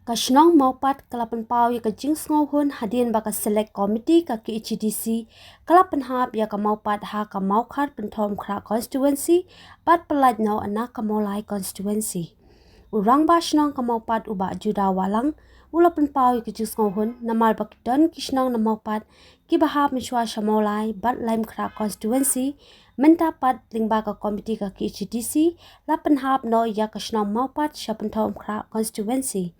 Kashnong maupat kalapan pau ya ka jings ngohun hadian baka select committee ka ki HDC kalapan hap ya ka maupat ha ka maukhat pentom kra constituency pat pelaj nau anak ka maulai constituency. Urang ba shnong ka maupat uba juda walang ulapan pau ya ka jings ngohun namal baki don kishnong na maupat ki bahap mishwa shamolai bat laim kra constituency menta pat lingba ka committee ka ki HDC lapan hap no ya kashnong maupat sha pentom kra constituency.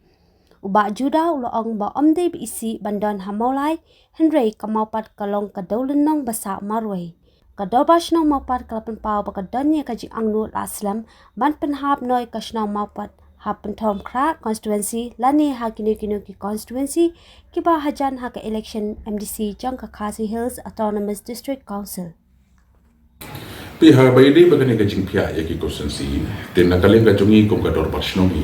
Uba juda uloong ba omde isi bandon hamolai Henry kamaupat kalong kadaulenong basa marway. Kadobash nong maupat kalapan pau baka donya kaji angnu laslam ban penhap noi kashnong maupat hapen tom kra constituency lani ha kinu ki constituency kiba hajan ha ka election MDC jang ka Khasi Hills Autonomous District Council. Pihak bayi bagani kajing pihak ya ki constituency ten nakaleng kajungi kum kador pasnongi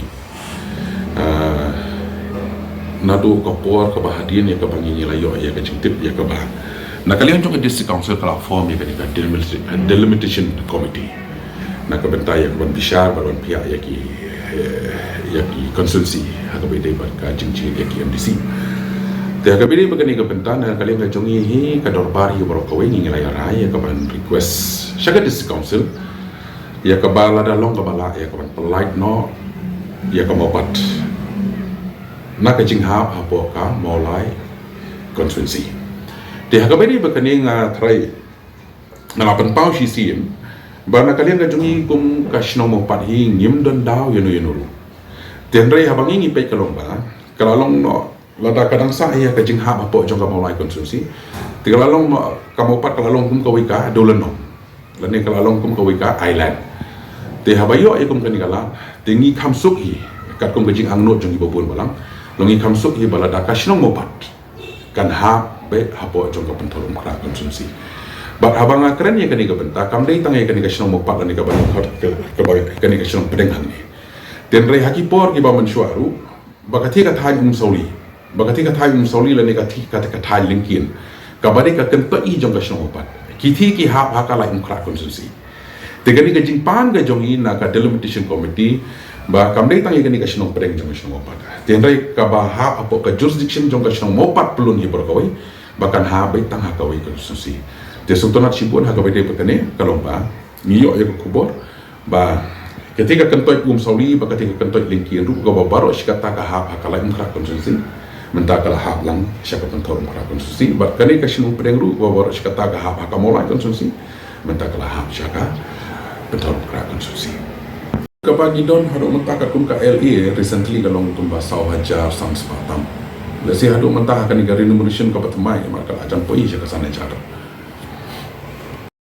nado kapor ka bahadian ya ka bangi layo ya ka jingtip ya ka bah nakalian jong district council kala form ya ka delimitation committee nak bentai ya ban bishar ban pihak ya ki constituency ha ka bede bar ka jingji ya ki MDC te ka bede bagani ka bentan nakalian ka jongi hi ka dorbar ya baro ka wengi layo raya ka ban request syaga district council ya ka bala dalong ka bala ya ka ban polite no ya ka mopat nak jing hap hapo ka maulai constituency te hakabedi bakani nga trai ngalapan pau si sim bana kalian ka jungi kum ka shno mo pat hi ngim don daw yenu tenrei habangi ngi pe kalong ba kalalong no lada kadang sa ya ka jing hap hapo jong ka maulai constituency te kalalong ka mo pat kalalong kum ka wika dolen no lani kalalong kum ka wika island te habayo ay kum kanikala te ngi kamsuk hi kat kum ka jing angnot jong ibobon balang longi kamsuk hi balada kashnong mopat kan ha be hapo jong ka pentolom kra konsumsi bat habang keren ya kani ka benta kam dei tang ya kani kashnong mopat ani ka ban ka kani kashnong pedeng han ni ten rei haki por ki ba man shuaru bakati ka thai sauli lani ka thi ka thai linkin ka bari ka kan pa i jong kashnong mopat ki thi ki ha ha ka lai kra konsumsi te kani ka jingpan ka jongi na ka delimitation committee ba kam dei tang ya kani kashnong pedeng jong kashnong mopat tenrai ka ba ha apo ka jurisdiction jong ka shnong mopat pelun hi berkawai bahkan ha bai tang ha kawai konstitusi te sultanat sibun ha kawai de petane kalong ba niyo ya kubor ba ketika kentoi pum sauli ba ketika kentoi lingki ru ka ba baro shikata ka ha kala imkra konstitusi menta kala ha lang syaka pentor imkra konstitusi ba kani ka shnong pedeng ru ba baro shikata ka ha ka molai konstitusi menta kala ha syaka pentor imkra konstitusi kapag idon hado mentakat kum ka LA recently kalong tumba saw hajar sang sepatam lesi hado mentah akan igari remuneration ka patmai maka ajan poi siya kasana jaro